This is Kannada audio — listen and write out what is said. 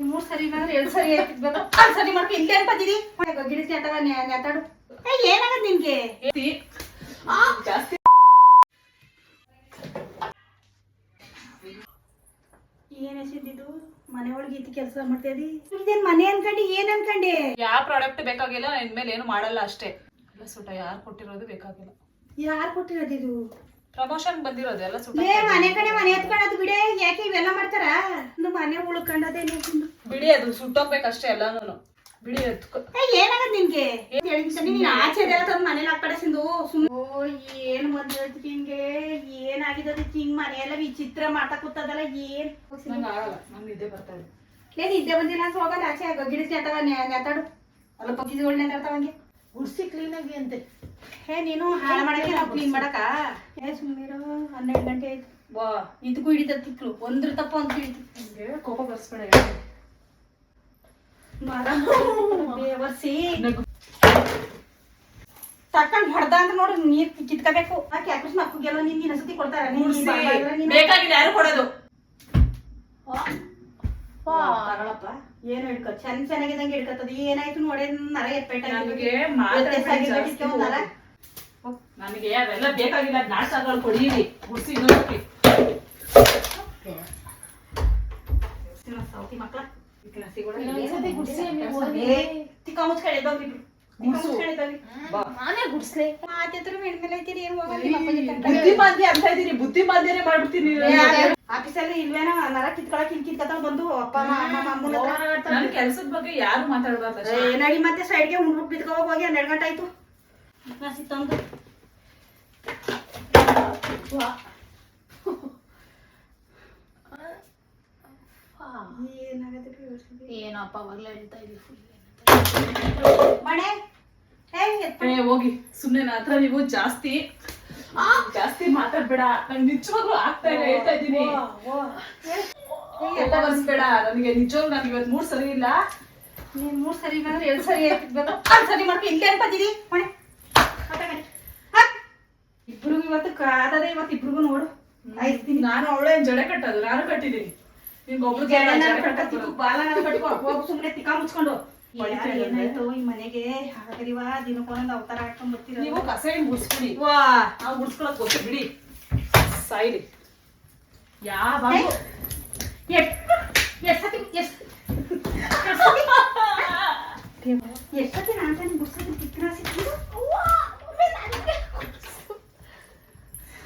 ಮೂರ್ ಸರಿ ಎರಡು ಸರಿ ಸರಿ ಮಾಡ್ಕೊ ಇಲ್ಲೇ ಬಂದಿರಿ ಗಿಳಿಸಿ ಅಥವಾ ನೆತಾಡು ಏನಾಗದ್ ನಿನ್ಗೆ ಜಾಸ್ತಿ ಏನ್ ಎಸಿದ್ದು ಮನೆ ಒಳಗೆ ಇತ್ತು ಕೆಲಸ ಮಾಡ್ತೇದಿ ಇದೇನ್ ಮನೆ ಅನ್ಕಂಡಿ ಏನ್ ಅನ್ಕಂಡಿ ಯಾವ ಪ್ರಾಡಕ್ಟ್ ಬೇಕಾಗಿಲ್ಲ ಇನ್ಮೇಲೆ ಏನು ಮಾಡಲ್ಲ ಅಷ್ಟೇ. ಎಲ್ಲ ಸುಟ ಯಾರು ಕೊಟ್ಟಿರೋದು ಬೇಕಾಗಿಲ್ಲ. ಯಾರು ಕೊಟ್ಟಿರೋದು ಇದು ಪ್ರಮೋಷನ್ ಬಂದಿರೋದು ಎಲ್ಲ ಸುಟ. ಮನೆ ಕಡೆ ಮನೆ ಎತ್ಕೊಳ್ಳೋದು ಬಿಡೆ ಯಾಕೆ ಇವೆಲ್ಲ ಮಾಡ್ತಾರ ಮನೆ ಉಳ್ಕೊಂಡದೇ ಬಿಡಿ ಅದು ಸುಟ್ಟೋಗ್ಬೇಕಷ್ಟೇ ಎಲ್ಲಾನು ಬಿಡಿ ಎತ್ಕೊ. ಏನಾಗದ್ ನಿನ್ಗೆ ನೀನ್ ಆಚೆ ತಂದ್ ಮನೇಲಿ ಹಾಕಡೆಸಿಂದು ಏನ್ ಮದ್ವೆ ಹೇಳ್ತಿ ಹಿಂಗೆ ಏನಾಗಿದ್ದು ಹಿಂಗ್ ಮನೆಯೆಲ್ಲ ವಿಚಿತ್ರ ಮಾಡ್ತಾ ಕೂತದಲ್ಲ ಏನ್ ಆಗಲ್ಲ ನಂಗೆ ನಿದ್ದೆ ಬರ್ತಾ ಇದೆ. ನಿದ್ದೆ ಬಂದಿಲ್ಲ ಅಂತ ಹೋಗಲ್ಲ ಆಚೆ ಗಿಡಿಸಿ ಅಥವಾ ನೆತಾಡು ಅಲ್ಲ ಪಕ್ಕೀಸ್ಗಳು ನೆತಾಡ್ತಾವಂಗೆ ಗುಡ್ಸಿ ಕ್ಲೀನ್ ಆಗಿ ಅಂತೆ. ನೀನು ಹಾಳು ಮಾಡಕ್ಕೆ ನಾವು ಕ್ಲೀನ್ ಮಾಡಕ ಸುಮ್ಮೀರು 12 ಗಂಟೆ ಆಯ್ತು ವಾ ಇದಕ್ಕೂ ಹಿಡಿತದ ತಿಕ್ಲು ಒಂದ್ರ ತಪ್ಪ ಅಂತ ಹಿಡಿತು ಕೋಪ ಬರ್ಸ್ಬೇಡ. ಬೇವರ್ಸಿ ತಕೊಂಡ್ ಹೊಡೆದ ಅಂತ ನೋಡು ನೀರ್ ಕಿತ್ಕೋಬೇಕು ಆ ಕ್ಯಾಕ್ರಸ್ ಮಕ್ಕಳಿಗೆಲ್ಲ ನಿನ್ ಇನ್ನೊಂದ್ಸತಿ ಕೊಡ್ತಾರ ಬೇಕಾಗಿಲ್ಲ ಯಾರು ಕೊಡೋದು. ತಗೊಳಪ್ಪ ಏನು ಹಿಡ್ಕೊ ಚೆನ್ನಾಗಿದಂಗೆ ಹಿಡ್ಕತ್ತದ ಏನಾಯ್ತು ನೋಡೇ ನರ ಎಪ್ಪೇಟ ನನಗೆ ಅವೆಲ್ಲ ಬೇಕಾಗಿಲ್ಲ. ನಾಟಕಗಳು ಕೊಡೀರಿ ಗುಡ್ಸಿ ಇನ್ನೊಂದ್ಸತಿ ಸೌತಿ ಮಕ್ಳ ನಾನೇ ಗುಡ್ಸ್ಲೆ ಬುದ್ಧಿ ಮಾಂದ್ಯ ಅಂತ ಇದೀನಿ. ಬುದ್ಧಿ ಮಾಂದ್ಯನೇ ಮಾಡ್ಬಿಡ್ತೀನಿ. ಆಫೀಸಲ್ಲಿ ಇಲ್ವೇನೋ ನರ ಕಿತ್ಕೊಳಕ್ ಕಿತ್ಕತ್ತ ಬಂದು ಅಪ್ಪ ನನ್ ಕೆಲ್ಸದ ಬಗ್ಗೆ ಯಾರು ಮಾತಾಡ್ಬಾರ್ದು. ನಡಿ ಮತ್ತೆ ಸೈಡ್ಗೆ ಉಂಡ್ಬಿಟ್ಟು ಬಿದ್ಕೋಗ ಹೋಗಿ 12 ಗಂಟೆ ಆಯ್ತು ತಂದು ಏನಪ್ಪ ಅವಾಗ್ಲೇ ಹೇಳ್ತಾ ಇದ್ವಿ ಮಣೆ ಹೋಗಿ ಸುಮ್ನೆ ನನ್ನ ಹತ್ರ ನೀವು ಜಾಸ್ತಿ ಮಾತಾಡ್ಬೇಡ. ನಂಗೆ ನಿಜವಾಗ್ಲೂ ಆಗ್ತಾ ಇಲ್ಲ ಹೇಳ್ತಾ ಇದ್ದೀನಿ. ಕೋಪ ಬರ್ಸ್ಬೇಡ ನನಗೆ. ನಿಜವಾಗ್ಲೂ ನಾನು ಇವತ್ತು 3 ಸರಿ ಇಲ್ಲ. ನೀನ್ 3 ಸರಿ ಬಂದ್ರೆ 2 ಸರಿ ಸರಿ ಮಾಡ್ಕೊ ಇಲ್ಲೇ ಬಂದಿರಿ ಮಣೆ ಇಬ್ರಿಗೂ ಇವತ್ತು ಕಾದದೆ ಇವತ್ತು ಇಬ್ರಿಗೂ ನೋಡು ಆಯ್ತೀನಿ. ನಾನು ಅವಳೇ ಜಡೆ ಕಟ್ಟೋದು ನಾನು ಕಟ್ಟಿದ್ದೀನಿ. ನಿಮ್ಗೊಬ್ರಿಗೆ ಬಾಲ ಕಟ್ಕೊ ಹೋಗು ಸುಮ್ನೆ ತಿಕ್ಕ ಮುಚ್ಕೊಂಡು ಏನಾಯ್ತು ಈ ಮನೆಗೆ ಹಾಕದಿವಾ ದಿನಕ್ಕೊಂದೊಂದು ಅವತಾರ ಹಾಕೊಂಡ್ ಬರ್ತೀರ ನೀವು ಕಸ ಏನ್ ಗುಡ್ಸ್ಬಿಡಿ. ನಾವು ಗುಡ್ಸ್ಕೊಳಕ್ ಗೊತ್ತು ಬಿಡಿ. ಸಾಯಿಲಿ ಯಾವ ಎಷ್ಟೊತ್ತಿ ನಾನು ಗುಡ್ಸೋದು ತಿಕ್ಕ ಸಿಕ್ಕಿದ್ರು